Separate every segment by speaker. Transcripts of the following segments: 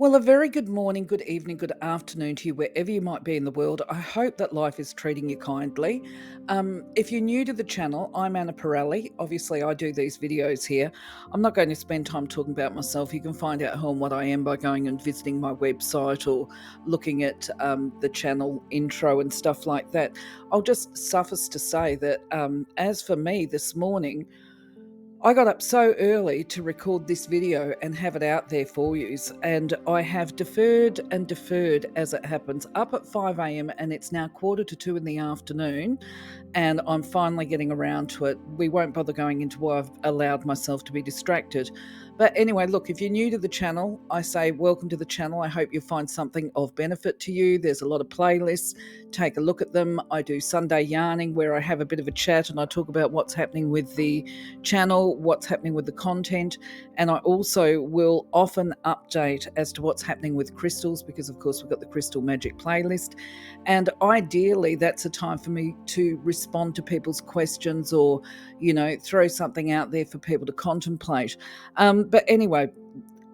Speaker 1: Well, a very good morning, good evening, good afternoon to you, wherever you might be in the world. I hope that life is treating you kindly. If you're new to the channel, I'm Anah Parreli. Obviously, I do these videos here. I'm not going to spend time talking about myself. You can find out who and what I am by going and visiting my website or looking at the channel intro and stuff like that. I'll just suffice to say that as for me this morning, I got up so early to record this video and have it out there for you, and I have deferred and deferred as it happens. Up at 5 a.m. and it's now 1:45 in the afternoon, and I'm finally getting around to it. We won't bother going into why I've allowed myself to be distracted. But anyway, look, if you're new to the channel, I say welcome to the channel. I hope you'll find something of benefit to you. There's a lot of playlists. Take a look at them. I do Sunday yarning where I have a bit of a chat and I talk about what's happening with the channel, what's happening with the content, and I also will often update as to what's happening with crystals because, of course, we've got the Crystal Magic playlist. And ideally, that's a time for me to respond to people's questions or, throw something out there for people to contemplate. But anyway,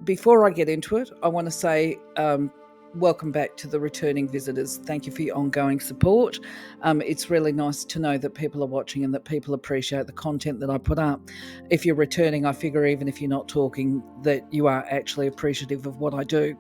Speaker 1: before I get into it, I want to say welcome back to the returning visitors. Thank you for your ongoing support. It's really nice to know that people are watching and that people appreciate the content that I put up. If you're returning, I figure even if you're not talking, that you are actually appreciative of what I do.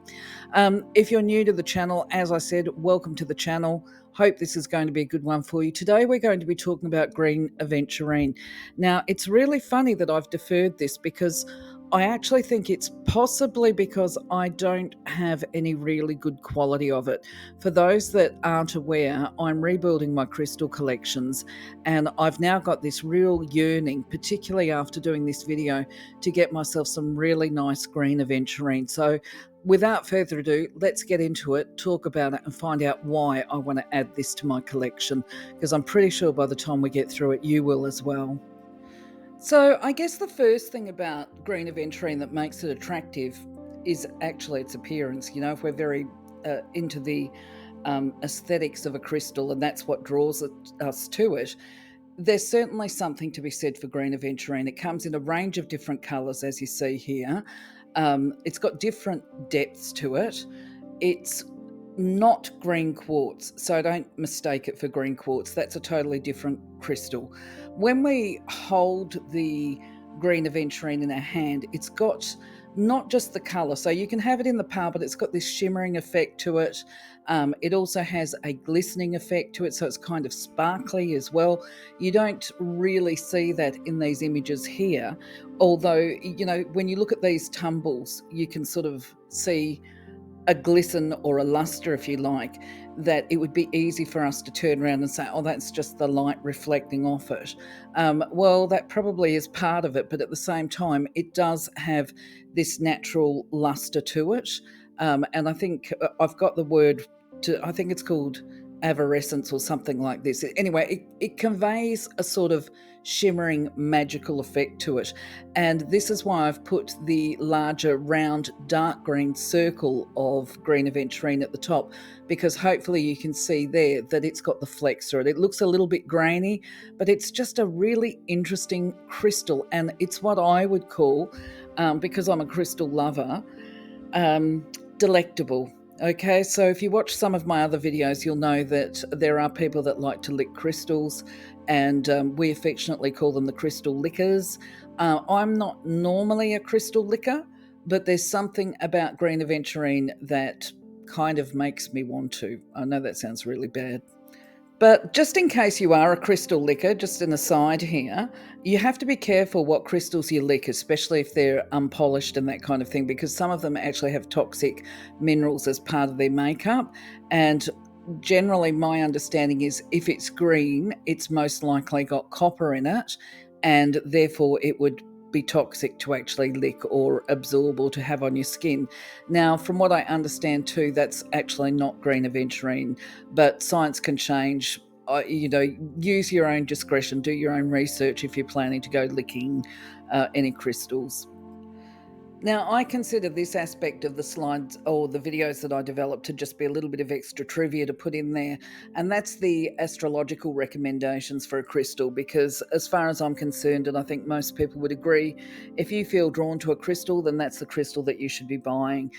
Speaker 1: If you're new to the channel, as I said, welcome to the channel. Hope this is going to be a good one for you. Today we're going to be talking about Green Aventurine. Now, it's really funny that I've deferred this because I actually think it's possibly because I don't have any really good quality of it. For those that aren't aware, I'm rebuilding my crystal collections, and I've now got this real yearning, particularly after doing this video, to get myself some really nice Green Aventurine. So without further ado, let's get into it, talk about it, and find out why I want to add this to my collection, because I'm pretty sure by the time we get through it, you will as well. So I guess the first thing about Green Aventurine that makes it attractive is actually its appearance. If we're very into the aesthetics of a crystal and that's what draws us to it, there's certainly something to be said for Green Aventurine. It comes in a range of different colours, as you see here. It's got different depths to it. It's not green quartz, so don't mistake it for green quartz. That's a totally different crystal. When we hold the Green Aventurine in our hand, it's got not just the colour, so you can have it in the palm, but it's got this shimmering effect to it. It also has a glistening effect to it, so it's kind of sparkly as well. You don't really see that in these images here, although, when you look at these tumbles, you can sort of see a glisten or a luster, if you like, that it would be easy for us to turn around and say, oh, that's just the light reflecting off it. Well, that probably is part of it, but at the same time, it does have this natural luster to it. And I think I've got the word I think it's called avariescence or something like this. Anyway, it conveys a sort of shimmering magical effect to it, and this is why I've put the larger round dark green circle of Green Aventurine at the top, because hopefully you can see there that it's got the flecks through it. It looks a little bit grainy, but it's just a really interesting crystal, and it's what I would call, because I'm a crystal lover, delectable. Okay, so if you watch some of my other videos, you'll know that there are people that like to lick crystals, and we affectionately call them the crystal lickers. I'm not normally a crystal licker, but there's something about Green Aventurine that kind of makes me want to. I know that sounds really bad. But just in case you are a crystal licker, just an aside here, you have to be careful what crystals you lick, especially if they're unpolished and that kind of thing, because some of them actually have toxic minerals as part of their makeup. And generally, my understanding is if it's green, it's most likely got copper in it, and therefore it would be toxic to actually lick or absorb or to have on your skin. Now, from what I understand too, that's actually not Green Aventurine, but science can change. Use your own discretion, do your own research if you're planning to go licking any crystals. Now, I consider this aspect of the slides or the videos that I developed to just be a little bit of extra trivia to put in there, and that's the astrological recommendations for a crystal. Because, as far as I'm concerned, and I think most people would agree, if you feel drawn to a crystal, then that's the crystal that you should be buying.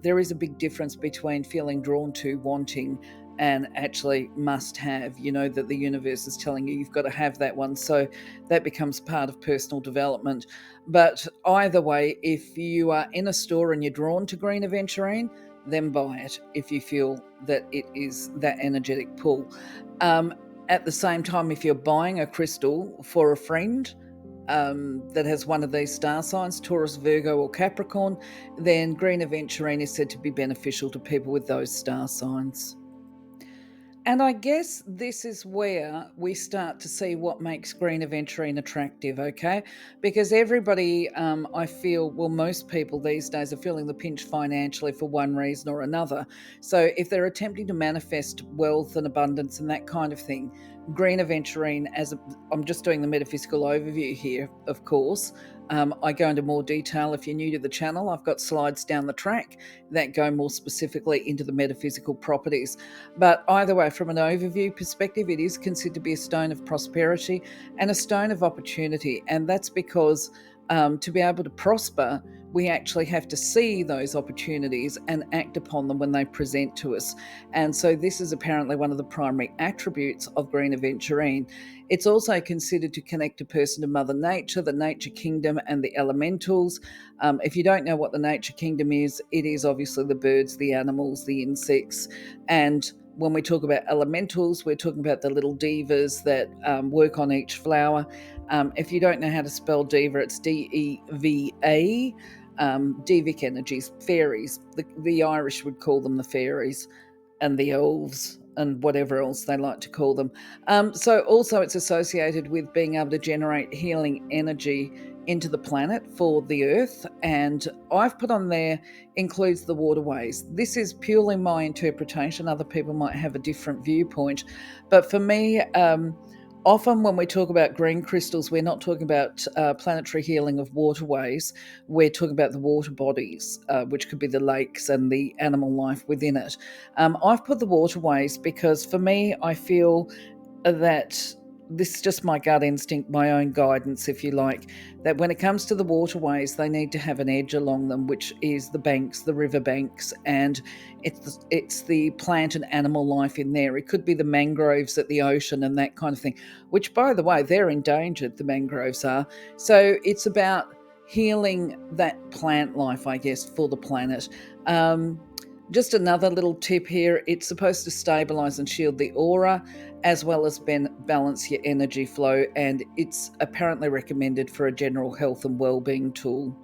Speaker 1: There is a big difference between feeling drawn to, wanting, and actually must have, that the universe is telling you you've got to have that one. So that becomes part of personal development. But either way, if you are in a store and you're drawn to Green Aventurine, then buy it if you feel that it is that energetic pull. At the same time, if you're buying a crystal for a friend that has one of these star signs, Taurus, Virgo, or Capricorn, then Green Aventurine is said to be beneficial to people with those star signs. And I guess this is where we start to see what makes Green Aventurine attractive, okay? Because everybody, I feel, well, most people these days are feeling the pinch financially for one reason or another. So if they're attempting to manifest wealth and abundance and that kind of thing, Green Aventurine, I'm just doing the metaphysical overview here, of course. I go into more detail. If you're new to the channel, I've got slides down the track that go more specifically into the metaphysical properties. But either way, from an overview perspective, it is considered to be a stone of prosperity and a stone of opportunity. And that's because to be able to prosper, we actually have to see those opportunities and act upon them when they present to us. And so this is apparently one of the primary attributes of Green Aventurine. It's also considered to connect a person to Mother Nature, the nature kingdom, and the elementals. If you don't know what the nature kingdom is, it is obviously the birds, the animals, the insects. And when we talk about elementals, we're talking about the little divas that work on each flower. If you don't know how to spell diva, it's Deva. Devic energies, fairies. The Irish would call them the fairies, and the elves, and whatever else they like to call them. So also it's associated with being able to generate healing energy into the planet for the earth. And I've put on there includes the waterways. This is purely my interpretation. Other people might have a different viewpoint. But for me, often when we talk about green crystals, we're not talking about planetary healing of waterways. We're talking about the water bodies, which could be the lakes and the animal life within it. I've put the waterways because for me, I feel that this is just my gut instinct, my own guidance, if you like, that when it comes to the waterways, they need to have an edge along them, which is the banks, the river banks, and it's the plant and animal life in there. It could be the mangroves at the ocean and that kind of thing, which, by the way, they're endangered, the mangroves are. So it's about healing that plant life, I guess, for the planet. Just another little tip here, it's supposed to stabilize and shield the aura as well as balance your energy flow, and it's apparently recommended for a general health and well-being tool.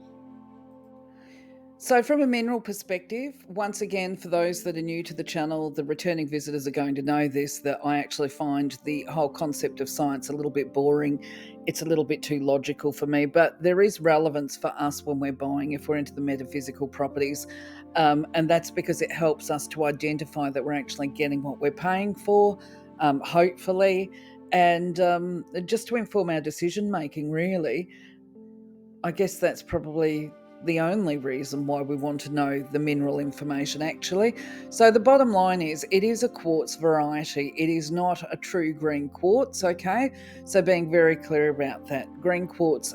Speaker 1: So from a mineral perspective, once again, for those that are new to the channel, the returning visitors are going to know this, that I actually find the whole concept of science a little bit boring. It's a little bit too logical for me, but there is relevance for us when we're buying, if we're into the metaphysical properties. And that's because it helps us to identify that we're actually getting what we're paying for, hopefully, and just to inform our decision making, really. I guess that's probably the only reason why we want to know the mineral information, actually. So the bottom line is it is a quartz variety. It is not a true green quartz, okay? So being very clear about that. Green quartz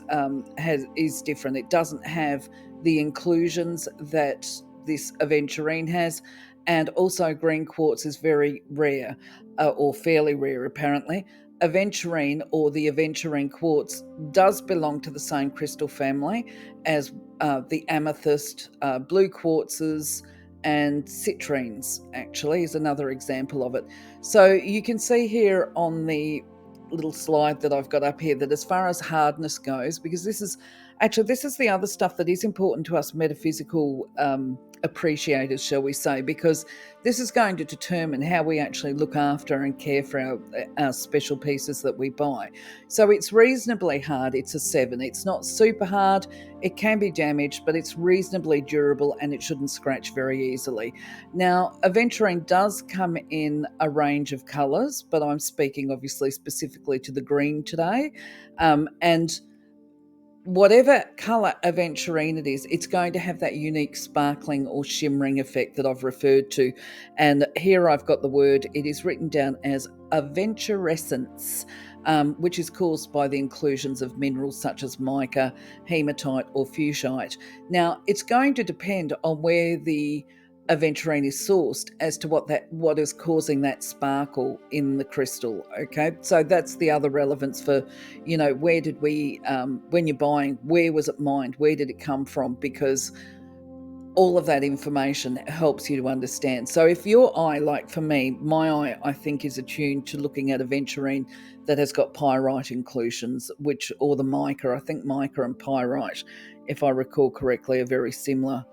Speaker 1: is different. It doesn't have the inclusions that this aventurine has. And also green quartz is very rare, or fairly rare apparently. Aventurine, or the aventurine quartz, does belong to the same crystal family as the amethyst, blue quartzes, and citrines, actually, is another example of it. So you can see here on the little slide that I've got up here that as far as hardness goes, because this is the other stuff that is important to us metaphysical appreciators, shall we say, because this is going to determine how we actually look after and care for our special pieces that we buy. So it's reasonably hard. It's a 7. It's not super hard. It can be damaged, but it's reasonably durable and it shouldn't scratch very easily. Now, aventurine does come in a range of colours, but I'm speaking obviously specifically to the green today. And whatever color aventurine it is, it's going to have that unique sparkling or shimmering effect that I've referred to. And here I've got the word, it is written down as aventurescence, which is caused by the inclusions of minerals such as mica, hematite, or fuchsite. Now, it's going to depend on where the aventurine is sourced as to what is causing that sparkle in the crystal. Okay, so that's the other relevance for, where did we, when you're buying, where was it mined, where did it come from, because all of that information helps you to understand. So if your eye, like for me, my eye, I think, is attuned to looking at aventurine that has got pyrite inclusions, or the mica, I think mica and pyrite, if I recall correctly, are very similar.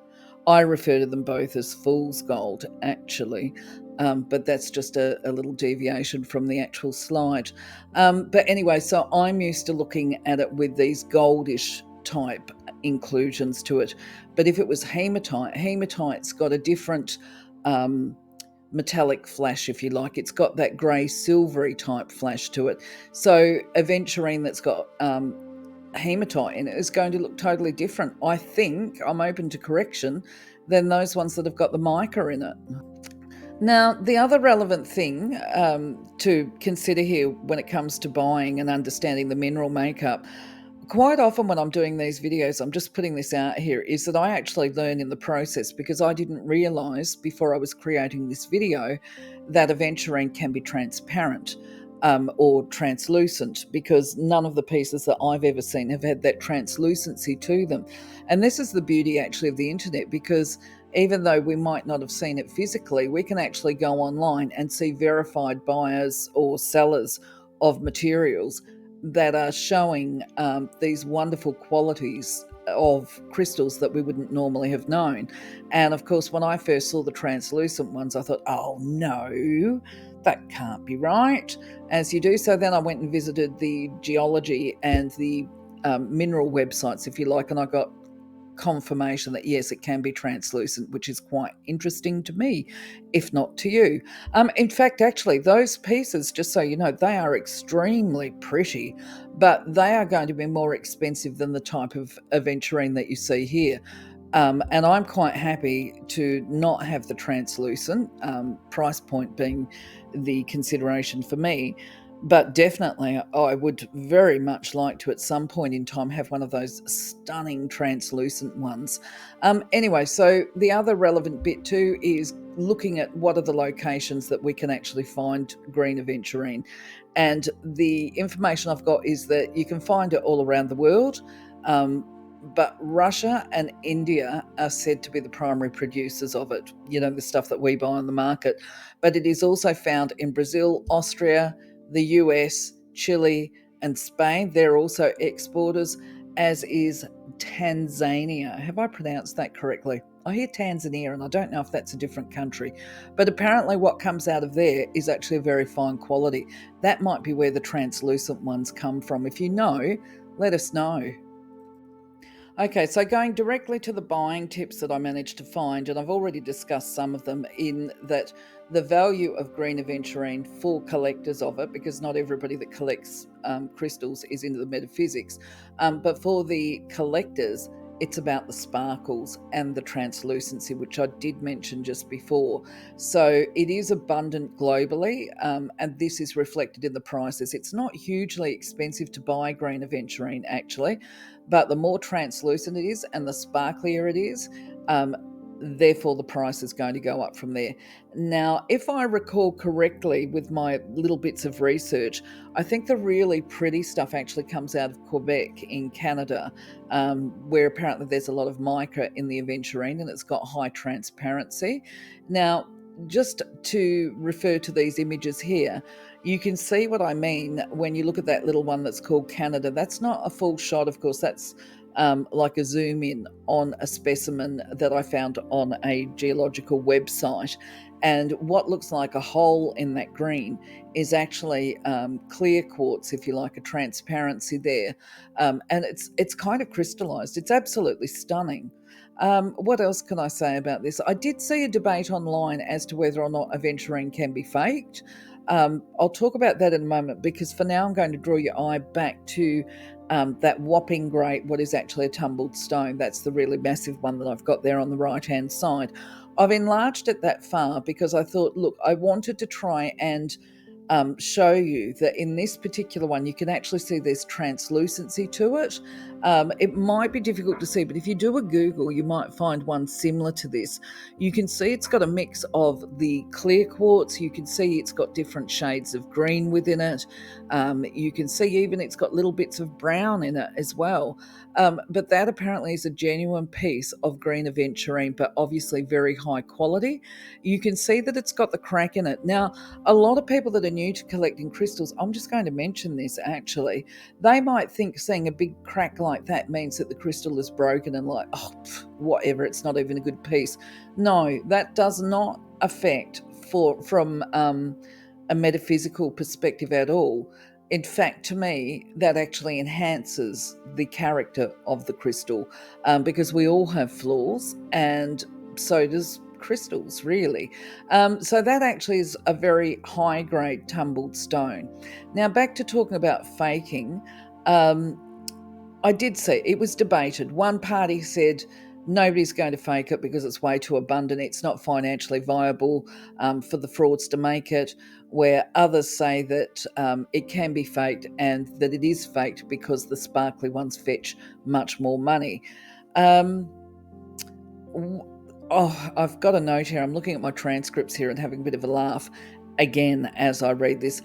Speaker 1: I refer to them both as fool's gold, actually, but that's just a little deviation from the actual slide. But anyway, so I'm used to looking at it with these goldish type inclusions to it. But if it was hematite's got a different metallic flash, if you like. It's got that grey silvery type flash to it. So aventurine that's got hematite in it is going to look totally different. I think, I'm open to correction, than those ones that have got the mica in it. Now, the other relevant thing to consider here when it comes to buying and understanding the mineral makeup, quite often when I'm doing these videos, I'm just putting this out here, is that I actually learn in the process, because I didn't realize before I was creating this video that aventurine can be transparent. Or translucent, because none of the pieces that I've ever seen have had that translucency to them. And this is the beauty actually of the internet, because even though we might not have seen it physically, we can actually go online and see verified buyers or sellers of materials that are showing these wonderful qualities of crystals that we wouldn't normally have known. And of course, when I first saw the translucent ones, I thought, oh no, that can't be right. As you do so, then I went and visited the geology and the mineral websites, if you like, and I got confirmation that yes, it can be translucent, which is quite interesting to me, if not to you. In fact, actually, those pieces, just so you know, they are extremely pretty, but they are going to be more expensive than the type of aventurine that you see here. And I'm quite happy to not have the translucent, price point being the consideration for me. But definitely, I would very much like to at some point in time have one of those stunning translucent ones. Anyway, so the other relevant bit too is looking at what are the locations that we can actually find green aventurine. And the information I've got is that you can find it all around the world. But Russia and India are said to be the primary producers of it, the stuff that we buy on the market. But it is also found in Brazil, Austria, the US, Chile, and Spain. They're also exporters, as is Tanzania. Have I pronounced that correctly? I hear Tanzania, and I don't know if that's a different country. But apparently what comes out of there is actually a very fine quality. That might be where the translucent ones come from. If you know, let us know. Okay, so going directly to the buying tips that I managed to find, and I've already discussed some of them, in that the value of green aventurine for collectors of it, because not everybody that collects crystals is into the metaphysics, but for the collectors, it's about the sparkles and the translucency, which I did mention just before. So it is abundant globally, and this is reflected in the prices. It's not hugely expensive to buy green aventurine, actually, but the more translucent it is and the sparklier it is, therefore the price is going to go up from there. Now, if I recall correctly with my little bits of research, I think the really pretty stuff actually comes out of Quebec in Canada, where apparently there's a lot of mica in the aventurine and it's got high transparency. Now, just to refer to these images here, you can see what I mean when you look at that little one that's called Canada. That's not a full shot, of course. That's like a zoom in on a specimen that I found on a geological website. And what looks like a hole in that green is actually clear quartz, if you like, a transparency there. And it's kind of crystallized. It's absolutely stunning. What else can I say about this? I did see a debate online as to whether or not aventurine can be faked. I'll talk about that in a moment, because for now I'm going to draw your eye back to that whopping great, what is actually a tumbled stone. That's the really massive one that I've got there on the right-hand side. I've enlarged it that far because I thought, look, I wanted to try and show you that in this particular one, you can actually see there's translucency to it. It might be difficult to see, but if you do a Google, you might find one similar to this. You can see it's got a mix of the clear quartz. You can see it's got different shades of green within it. You can see even it's got little bits of brown in it as well. But that apparently is a genuine piece of Green Aventurine, but obviously very high quality. You can see that it's got the crack in it. Now, a lot of people that are new to collecting crystals, I'm just going to mention this actually, they might think seeing a big crack like that means that the crystal is broken and like, oh, whatever, it's not even a good piece. No, that does not affect from a metaphysical perspective at all. In fact, to me, that actually enhances the character of the crystal, because we all have flaws, and so does crystals, really. So that actually is a very high grade tumbled stone. Now, back to talking about faking. I did see it was debated. One party said nobody's going to fake it because it's way too abundant. It's not financially viable for the frauds to make it. Where others say that it can be faked and that it is faked because the sparkly ones fetch much more money. I've got a note here. I'm looking at my transcripts here and having a bit of a laugh again as I read this,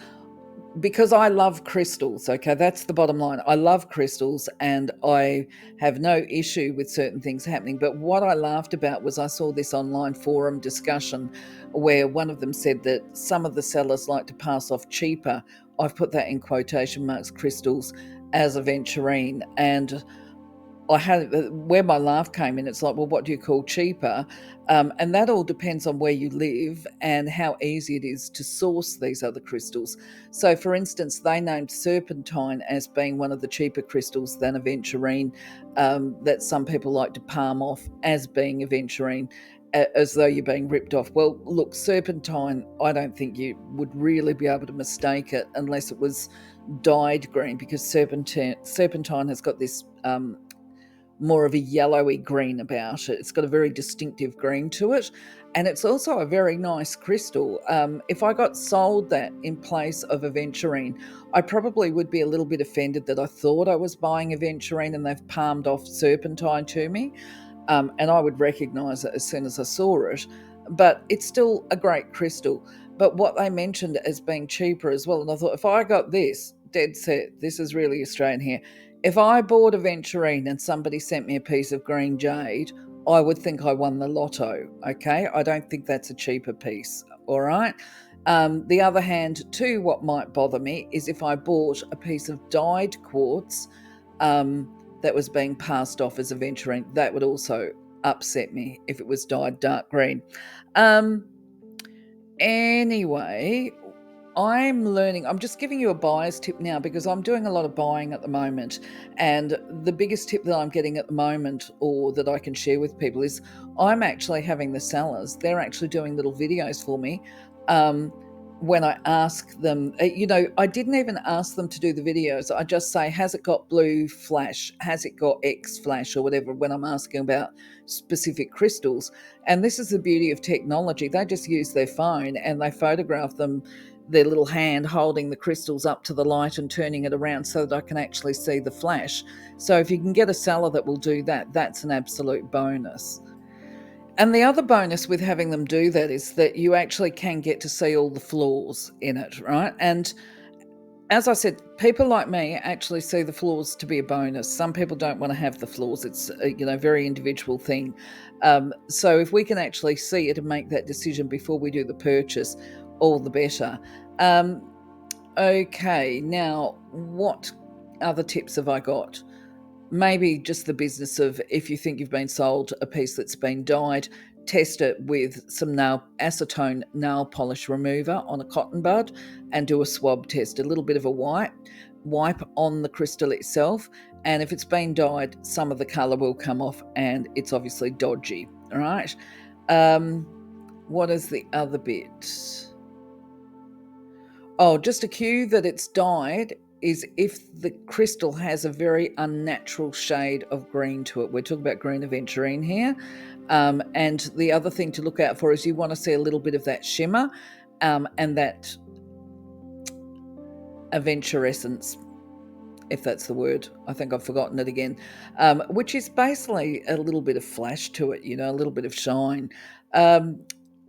Speaker 1: because I love crystals. Okay, that's the bottom line. I love crystals and I have no issue with certain things happening. But what I laughed about was I saw this online forum discussion where one of them said that some of the sellers like to pass off cheaper, I've put that in quotation marks, crystals as aventurine. And I had where my laugh came in. It's like, well, what do you call cheaper? And that all depends on where you live and how easy it is to source these other crystals. So, for instance, they named serpentine as being one of the cheaper crystals than aventurine, that some people like to palm off as being aventurine, as though you're being ripped off. Well, look, serpentine, I don't think you would really be able to mistake it unless it was dyed green, because serpentine has got this more of a yellowy green about it. It's got a very distinctive green to it, and it's also a very nice crystal. If I got sold that in place of aventurine, I probably would be a little bit offended that I thought I was buying aventurine and they've palmed off serpentine to me, and I would recognise it as soon as I saw it. But it's still a great crystal. But what they mentioned as being cheaper as well, and I thought, if I got this, dead set, this is really Australian here, if I bought aventurine and somebody sent me a piece of green jade, I would think I won the lotto, okay? I don't think that's a cheaper piece, all right? The other hand, too, what might bother me is if I bought a piece of dyed quartz that was being passed off as aventurine. That would also upset me if it was dyed dark green. Anyway, I'm learning. I'm just giving you a buyer's tip now because I'm doing a lot of buying at the moment. And the biggest tip that I'm getting at the moment, or that I can share with people, is I'm actually having the sellers, they're actually doing little videos for me. When I ask them, I didn't even ask them to do the videos. I just say, has it got blue flash? Has it got X flash or whatever, when I'm asking about specific crystals? And this is the beauty of technology. They just use their phone and they photograph them, their little hand holding the crystals up to the light and turning it around so that I can actually see the flash. So if you can get a seller that will do that, that's an absolute bonus. And the other bonus with having them do that is that you actually can get to see all the flaws in it, right? And as I said, people like me actually see the flaws to be a bonus. Some people don't want to have the flaws. It's a very individual thing. So if we can actually see it and make that decision before we do the purchase, all the better. Okay, now what other tips have I got? Maybe just the business of, if you think you've been sold a piece that's been dyed, test it with some acetone nail polish remover on a cotton bud and do a swab test, a little bit of a wipe on the crystal itself. And if it's been dyed, some of the colour will come off and it's obviously dodgy. All right. What is the other bit? Oh, just a cue that it's dyed is if the crystal has a very unnatural shade of green to it. We're talking about Green Aventurine here. And the other thing to look out for is you want to see a little bit of that shimmer and that aventurescence, if that's the word. I think I've forgotten it again, which is basically a little bit of flash to it, a little bit of shine. Um,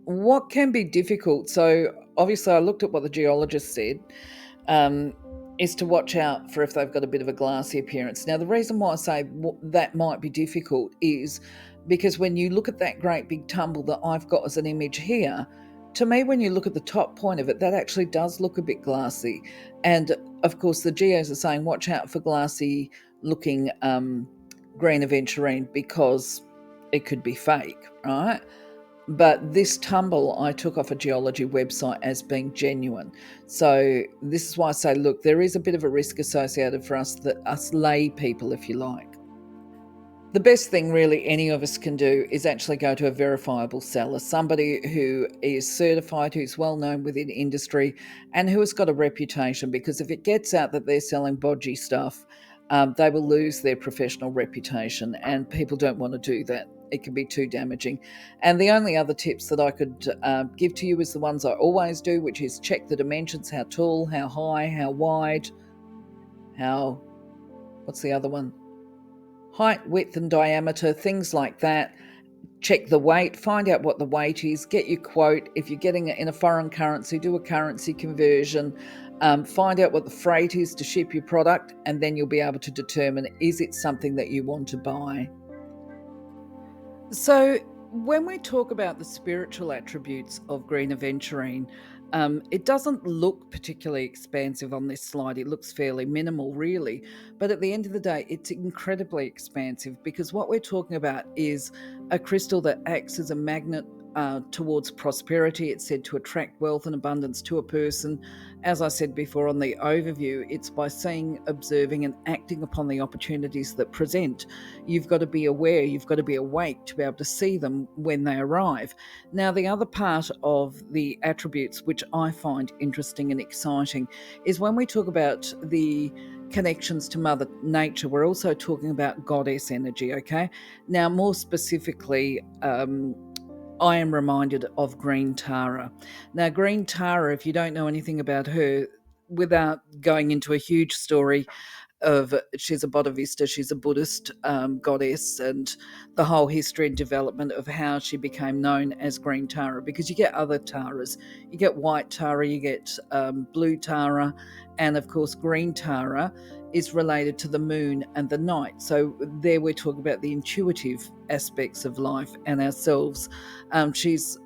Speaker 1: what can be difficult? So, obviously, I looked at what the geologist said. Um, is to watch out for if they've got a bit of a glassy appearance. Now, the reason why I say that might be difficult is because when you look at that great big tumble that I've got as an image here, to me, when you look at the top point of it, that actually does look a bit glassy. And of course, the geos are saying watch out for glassy looking Green Aventurine because it could be fake, right? But this tumble I took off a geology website as being genuine. So this is why I say, look, there is a bit of a risk associated for us lay people, if you like. The best thing really any of us can do is actually go to a verifiable seller, somebody who is certified, who's well known within industry, and who has got a reputation, because if it gets out that they're selling bodgy stuff, they will lose their professional reputation, and people don't want to do that. It can be too damaging. And the only other tips that I could give to you is the ones I always do, which is check the dimensions: how tall, how high, how wide, what's the other one? Height, width, and diameter, things like that. Check the weight, find out what the weight is, get your quote. If you're getting it in a foreign currency, do a currency conversion. Find out what the freight is to ship your product, and then you'll be able to determine, is it something that you want to buy? So, when we talk about the spiritual attributes of Green Aventurine, it doesn't look particularly expansive on this slide. It looks fairly minimal, really. But at the end of the day, it's incredibly expansive, because what we're talking about is a crystal that acts as a magnet towards prosperity. It's said to attract wealth and abundance to a person. As I said before on the overview, it's by seeing, observing, and acting upon the opportunities that present. You've got to be aware, you've got to be awake to be able to see them when they arrive. Now, the other part of the attributes, which I find interesting and exciting, is when we talk about the connections to Mother Nature, we're also talking about goddess energy, okay? Now, more specifically, I am reminded of Green Tara. Now, Green Tara, if you don't know anything about her, without going into a huge story of, she's a Bodhisattva, she's a Buddhist goddess, and the whole history and development of how she became known as Green Tara, because you get other Taras. You get White Tara, you get Blue Tara, and of course Green Tara is related to the moon and the night. So there we're talking about the intuitive aspects of life and ourselves. She's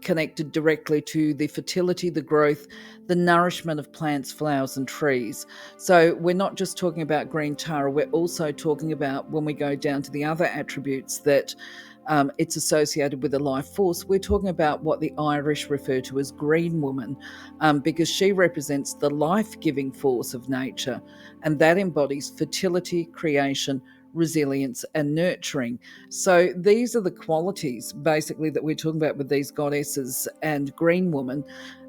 Speaker 1: connected directly to the fertility, the growth, the nourishment of plants, flowers, and trees. So we're not just talking about Green Tara, we're also talking about, when we go down to the other attributes, that it's associated with a life force. We're talking about what the Irish refer to as Green Woman, because she represents the life-giving force of nature, and that embodies fertility, creation, resilience, and nurturing. So these are the qualities basically that we're talking about with these goddesses and Green Woman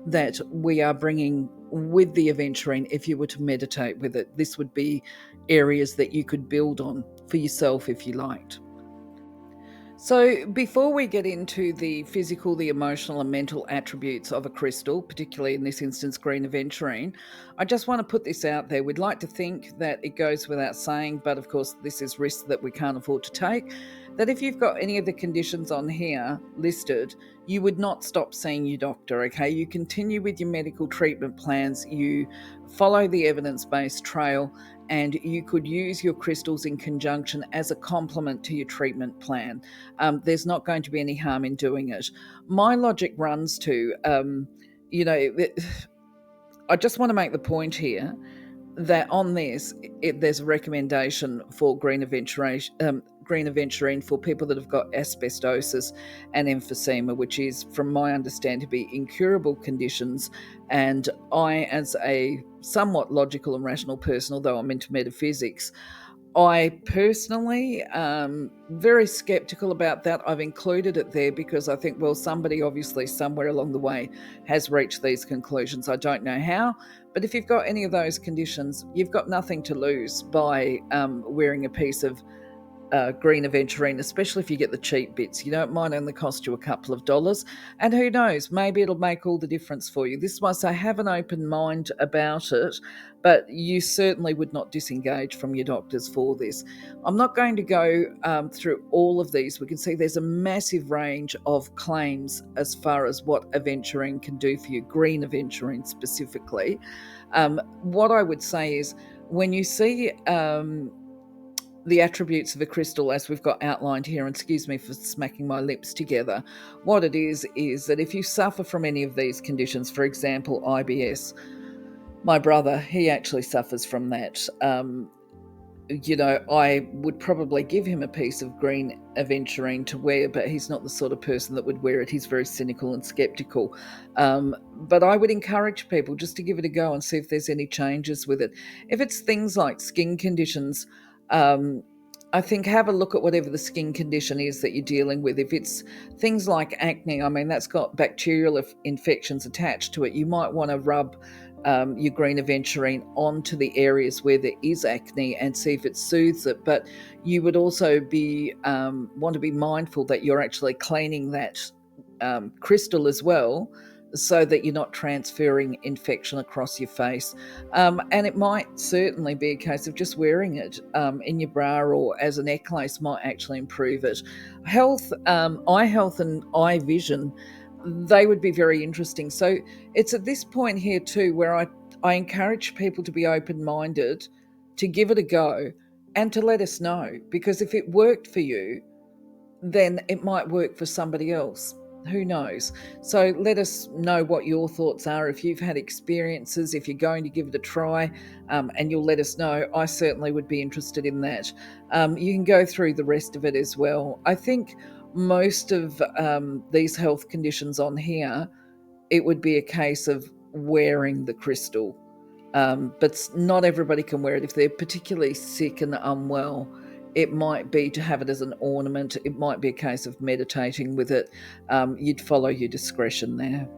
Speaker 1: that we are bringing with the Aventurine. If you were to meditate with it, this would be areas that you could build on for yourself if you liked. So, before we get into the physical, the emotional, and mental attributes of a crystal, particularly in this instance, Green Aventurine, I just want to put this out there. We'd like to think that it goes without saying, but of course, this is risk that we can't afford to take. That if you've got any of the conditions on here listed, you would not stop seeing your doctor, okay? You continue with your medical treatment plans, you follow the evidence based trail, and you could use your crystals in conjunction as a complement to your treatment plan. There's not going to be any harm in doing it. My logic runs to, I just want to make the point here that on this, there's a recommendation for Green Aventurine for people that have got asbestosis and emphysema, which is, from my understanding, to be incurable conditions. And I, as a somewhat logical and rational person, although I'm into metaphysics, I personally very skeptical about that. I've included it there because I think, well, somebody obviously somewhere along the way has reached these conclusions. I don't know how, but if you've got any of those conditions, you've got nothing to lose by wearing a piece of Green Aventurine, especially if you get the cheap bits. You know, it might only cost you a couple of dollars, and who knows, maybe it'll make all the difference for you. This is why I say have an open mind about it, but you certainly would not disengage from your doctors for this. I'm not going to go through all of these. We can see there's a massive range of claims as far as what Aventurine can do for you, Green Aventurine specifically. What I would say is when you see the attributes of a crystal as we've got outlined here, and excuse me for smacking my lips together, what it is that if you suffer from any of these conditions, for example, IBS, my brother, he actually suffers from that. I would probably give him a piece of Green Aventurine to wear, but he's not the sort of person that would wear it. He's very cynical and skeptical. But I would encourage people just to give it a go and see if there's any changes with it. If it's things like skin conditions, I think have a look at whatever the skin condition is that you're dealing with. If it's things like acne, I mean, that's got bacterial infections attached to it. You might want to rub your Green Aventurine onto the areas where there is acne and see if it soothes it. But you would also want to be mindful that you're actually cleaning that crystal as well, so that you're not transferring infection across your face. And it might certainly be a case of just wearing it in your bra or as a necklace might actually improve it. Eye health and eye vision, they would be very interesting. So it's at this point here too where I encourage people to be open-minded, to give it a go, and to let us know, because if it worked for you, then it might work for somebody else. Who knows? So let us know what your thoughts are. If you've had experiences, if you're going to give it a try, and you'll let us know. I certainly would be interested in that. You can go through the rest of it as well. I think most of these health conditions on here, it would be a case of wearing the crystal. But not everybody can wear it. If they're particularly sick and unwell, it might be to have it as an ornament. It might be a case of meditating with it. You'd follow your discretion there.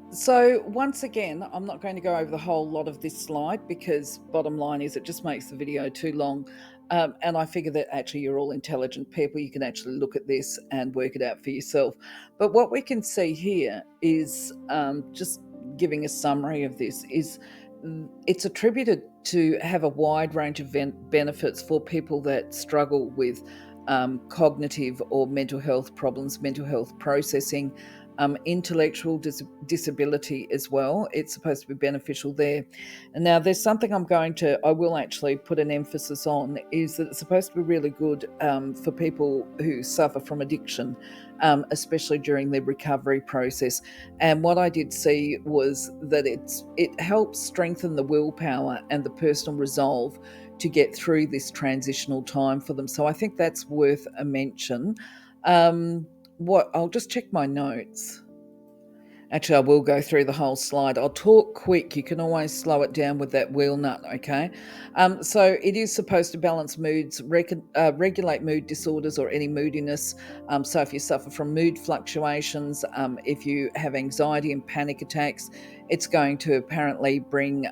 Speaker 1: So once again, I'm not going to go over the whole lot of this slide because bottom line is it just makes the video too long. And I figure that actually you're all intelligent people. You can actually look at this and work it out for yourself. But what we can see here is just giving a summary of this is it's attributed to have a wide range of benefits for people that struggle with cognitive or mental health problems, mental health processing, intellectual disability as well. It's supposed to be beneficial there. And now there's something I will actually put an emphasis on, is that it's supposed to be really good for people who suffer from addiction, especially during their recovery process. And what I did see was that it helps strengthen the willpower and the personal resolve to get through this transitional time for them. So I think that's worth a mention. I'll just check my notes. Actually, I will go through the whole slide. I'll talk quick. You can always slow it down with that wheel nut, okay? So it is supposed to balance moods, regulate mood disorders or any moodiness. So if you suffer from mood fluctuations, if you have anxiety and panic attacks, it's going to apparently bring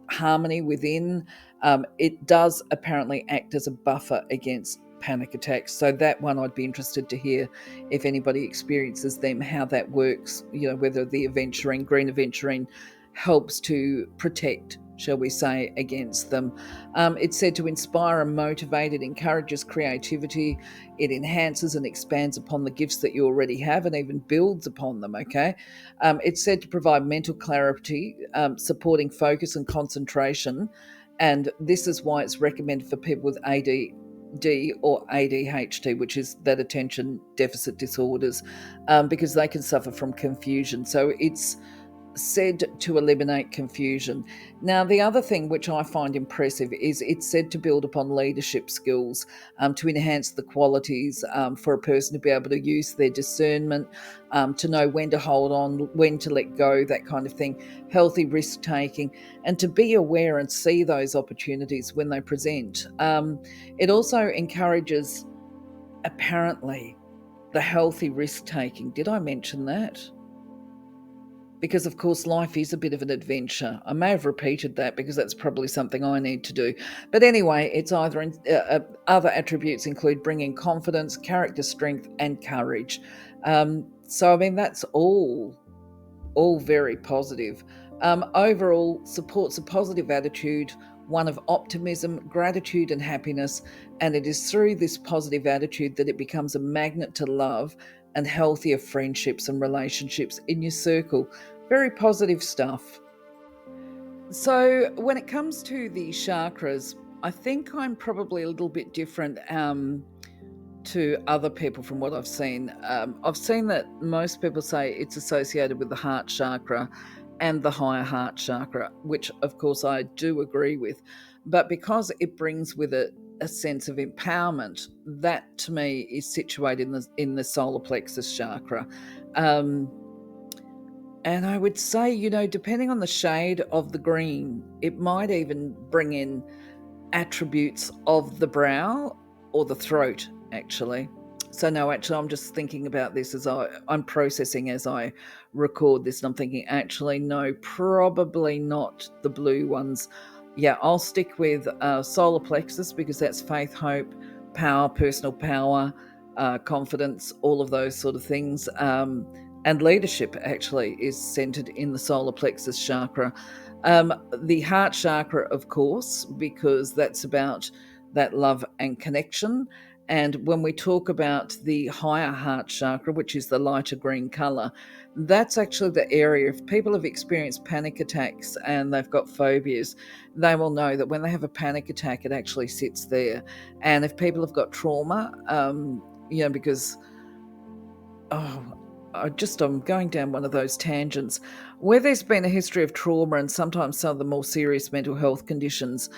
Speaker 1: harmony within. It does apparently act as a buffer against panic attacks. So that one I'd be interested to hear if anybody experiences them, how that works, whether the Green Aventurine helps to protect, shall we say, against them. It's said to inspire and motivate. It encourages creativity. It enhances and expands upon the gifts that you already have and even builds upon them, okay? It's said to provide mental clarity, supporting focus and concentration. And this is why it's recommended for people with ADD or ADHD, which is that attention deficit disorders, because they can suffer from confusion. So it's said to eliminate confusion. Now, the other thing which I find impressive is it's said to build upon leadership skills, to enhance the qualities, for a person to be able to use their discernment, to know when to hold on, when to let go, that kind of thing, healthy risk taking, and to be aware and see those opportunities when they present. It also encourages, apparently, the healthy risk taking. Did I mention that? Because, of course, life is a bit of an adventure. I may have repeated that because that's probably something I need to do. But anyway, it's either other attributes include bringing confidence, character strength, and courage. So, I mean, that's all very positive. Overall, supports a positive attitude, one of optimism, gratitude, and happiness. And it is through this positive attitude that it becomes a magnet to love and healthier friendships and relationships in your circle. Very positive stuff. So, when it comes to the chakras, I think I'm probably a little bit different to other people from what I've seen. I've seen that most people say it's associated with the heart chakra and the higher heart chakra, which of course I do agree with. But because it brings with it a sense of empowerment, that to me is situated in the solar plexus chakra. Um, and I would say, depending on the shade of the green, it might even bring in attributes of the brow or the throat, actually. So no, actually, I'm just thinking about this as I'm processing as I record this, and I'm thinking, actually, no, probably not the blue ones. Yeah, I'll stick with solar plexus because that's faith, hope, power, personal power, confidence, all of those sort of things. And leadership actually is centered in the solar plexus chakra. The heart chakra, of course, because that's about that love and connection. And when we talk about the higher heart chakra, which is the lighter green color, that's actually the area. If people have experienced panic attacks and they've got phobias, they will know that when they have a panic attack, it actually sits there. And if people have got trauma, because I'm going down one of those tangents where there's been a history of trauma and sometimes some of the more serious mental health conditions.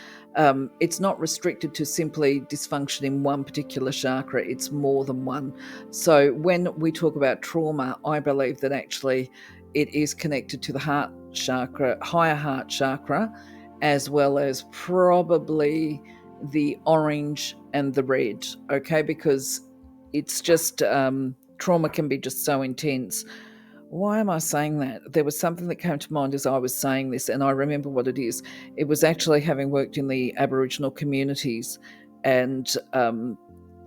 Speaker 1: It's not restricted to simply dysfunction in one particular chakra, it's more than one. So when we talk about trauma, I believe that actually it is connected to the heart chakra, higher heart chakra, as well as probably the orange and the red, okay, because it's just trauma can be just so intense. Why am I saying that? There was something that came to mind as I was saying this, and I remember what it is. It was actually having worked in the Aboriginal communities and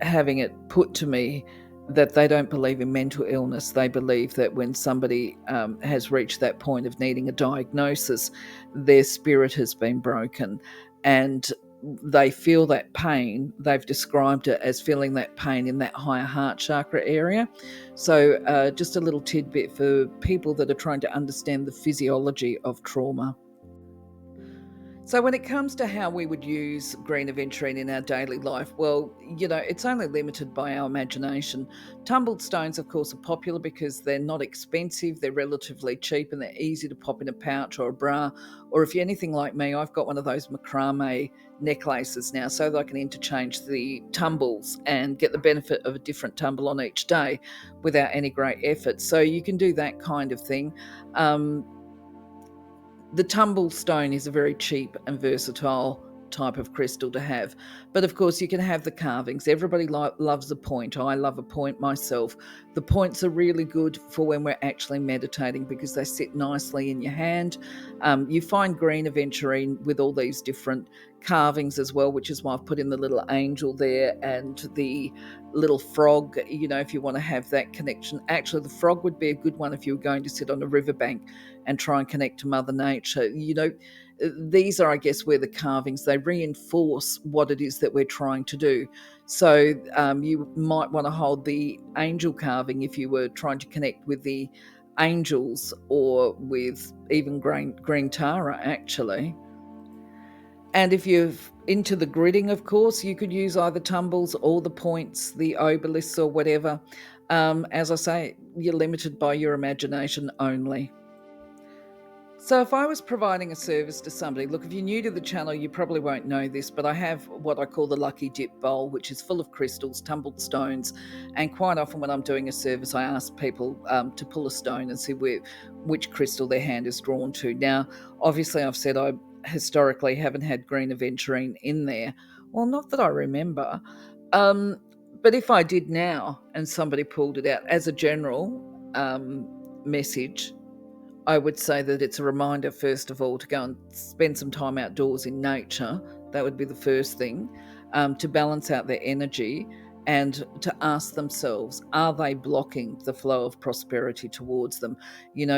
Speaker 1: having it put to me that they don't believe in mental illness. They believe that when somebody has reached that point of needing a diagnosis, their spirit has been broken. And they feel that pain. They've described it as feeling that pain in that higher heart chakra area. So just a little tidbit for people that are trying to understand the physiology of trauma. So when it comes to how we would use Green Aventurine in our daily life, well, it's only limited by our imagination. Tumbled stones, of course, are popular because they're not expensive, they're relatively cheap, and they're easy to pop in a pouch or a bra. Or if you're anything like me, I've got one of those macrame necklaces now so that I can interchange the tumbles and get the benefit of a different tumble on each day without any great effort. So you can do that kind of thing. The tumble stone is a very cheap and versatile type of crystal to have. But of course, you can have the carvings. Everybody loves a point. I love a point myself. The points are really good for when we're actually meditating because they sit nicely in your hand. You find Green Aventurine with all these different carvings as well, which is why I've put in the little angel there and the little frog, if you want to have that connection. Actually, the frog would be a good one if you were going to sit on a riverbank and try and connect to Mother Nature. These are, I guess, where the carvings, they reinforce what it is that we're trying to do. So you might want to hold the angel carving if you were trying to connect with the angels or with even green Tara, actually. And if you're into the gridding, of course, you could use either tumbles or the points, the obelisks or whatever. As I say, you're limited by your imagination only. So if I was providing a service to somebody, look, if you're new to the channel, you probably won't know this, but I have what I call the lucky dip bowl, which is full of crystals, tumbled stones. And quite often when I'm doing a service, I ask people to pull a stone and see which crystal their hand is drawn to. Now, obviously I've said I historically haven't had Green Aventurine in there. Well, not that I remember. Um, but if I did now and somebody pulled it out as a general message, I would say that it's a reminder, first of all, to go and spend some time outdoors in nature. That would be the first thing, to balance out their energy and to ask themselves, are they blocking the flow of prosperity towards them?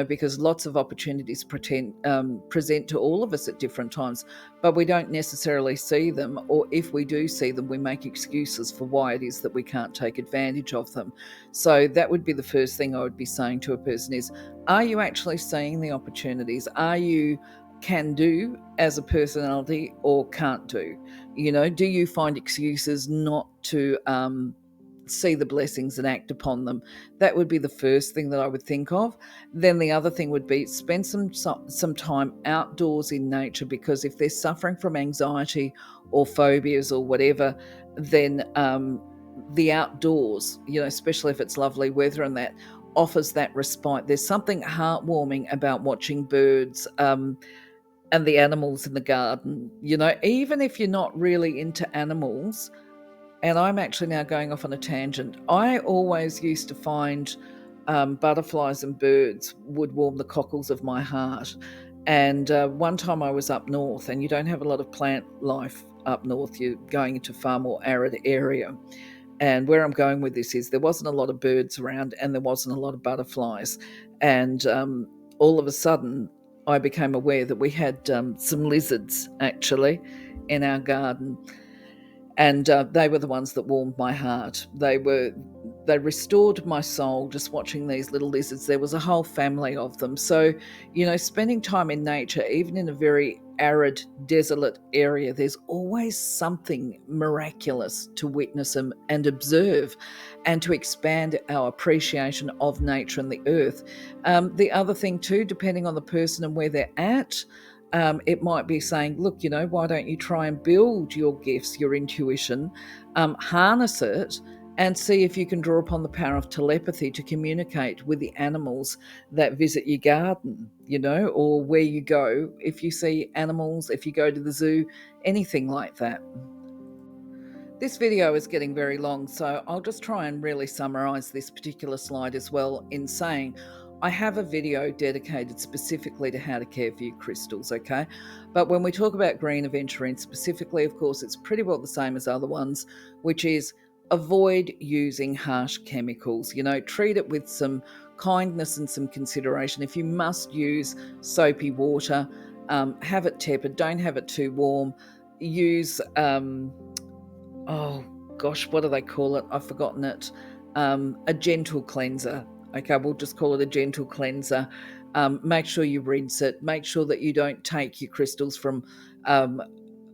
Speaker 1: Because lots of opportunities present to all of us at different times, but we don't necessarily see them, or if we do see them, we make excuses for why it is that we can't take advantage of them. So that would be the first thing I would be saying to a person is, are you actually seeing the opportunities? Are you can do as a personality or can't do? Do you find excuses not to see the blessings and act upon them? That would be the first thing that I would think of. Then the other thing would be spend some time outdoors in nature, because if they're suffering from anxiety or phobias or whatever, then the outdoors, especially if it's lovely weather and that, offers that respite. There's something heartwarming about watching birds and the animals in the garden. Even if you're not really into animals, and I'm actually now going off on a tangent, I always used to find butterflies and birds would warm the cockles of my heart. And one time I was up north, and you don't have a lot of plant life up north. You're going into a far more arid area. And where I'm going with this is there wasn't a lot of birds around and there wasn't a lot of butterflies. And all of a sudden, I became aware that we had some lizards actually in our garden. And they were the ones that warmed my heart. They restored my soul just watching these little lizards. There was a whole family of them. So, spending time in nature, even in a very arid, desolate area, there's always something miraculous to witness and observe, and to expand our appreciation of nature and the earth. The other thing too, depending on the person and where they're at, it might be saying, look, why don't you try and build your gifts, your intuition, harness it, and see if you can draw upon the power of telepathy to communicate with the animals that visit your garden, or where you go. If you see animals, if you go to the zoo, anything like that. This video is getting very long, so I'll just try and really summarize this particular slide as well in saying, I have a video dedicated specifically to how to care for your crystals, okay? But when we talk about Green Aventurine specifically, of course, it's pretty well the same as other ones, which is avoid using harsh chemicals. Treat it with some kindness and some consideration. If you must use soapy water, have it tepid, don't have it too warm. Use oh gosh, what do they call it? I've forgotten it. A gentle cleanser. Okay, we'll just call it a gentle cleanser. Make sure you rinse it. Make sure that you don't take your crystals from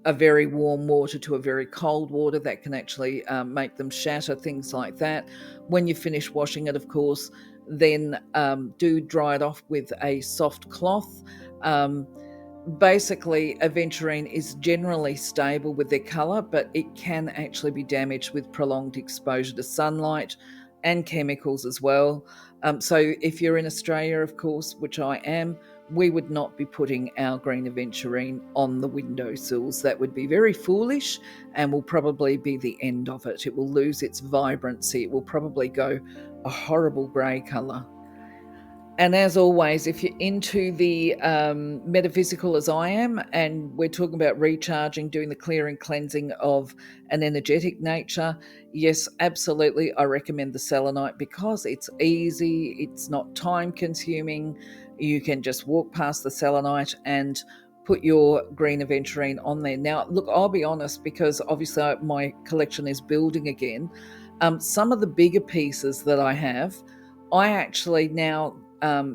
Speaker 1: a very warm water to a very cold water. That can actually make them shatter, things like that. When you finish washing it, of course, then do dry it off with a soft cloth. Basically, aventurine is generally stable with their colour, but it can actually be damaged with prolonged exposure to sunlight and chemicals as well. So if you're in Australia, of course, which I am, we would not be putting our Green Aventurine on the windowsills. That would be very foolish and will probably be the end of it. It will lose its vibrancy. It will probably go a horrible grey colour. And as always, if you're into the metaphysical as I am, and we're talking about recharging, doing the clearing, cleansing of an energetic nature, yes, absolutely, I recommend the selenite because it's easy, it's not time consuming. You can just walk past the selenite and put your Green Aventurine on there. Now, look, I'll be honest, because obviously my collection is building again. Some of the bigger pieces that I have, I actually now,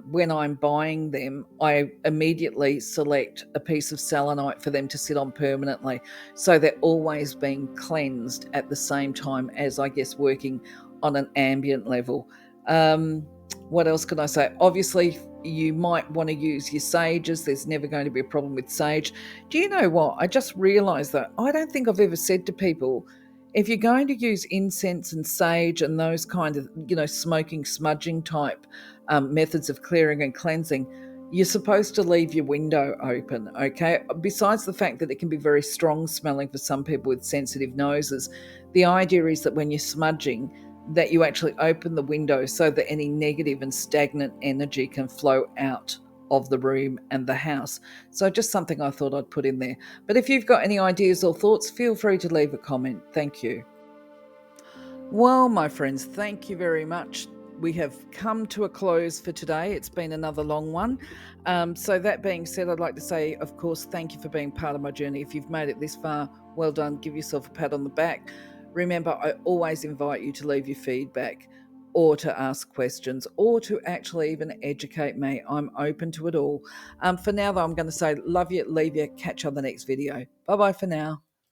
Speaker 1: when I'm buying them, I immediately select a piece of selenite for them to sit on permanently. So they're always being cleansed at the same time as, I guess, working on an ambient level. What else can I say? Obviously, you might want to use your sages. There's never going to be a problem with sage. Do you know what? I just realized that I don't think I've ever said to people, if you're going to use incense and sage and those kind of, smoking, smudging type methods of clearing and cleansing, you're supposed to leave your window open, okay? Besides the fact that it can be very strong smelling for some people with sensitive noses, the idea is that when you're smudging, that you actually open the window so that any negative and stagnant energy can flow out of the room and the house. So just something I thought I'd put in there. But if you've got any ideas or thoughts, feel free to leave a comment. Thank you. Well, my friends, thank you very much. We have come to a close for today. It's been another long one. So, that being said, I'd like to say, of course, thank you for being part of my journey. If you've made it this far, well done. Give yourself a pat on the back. Remember, I always invite you to leave your feedback or to ask questions or to actually even educate me. I'm open to it all. For now, though, I'm going to say love you, leave you, catch you on the next video. Bye bye for now.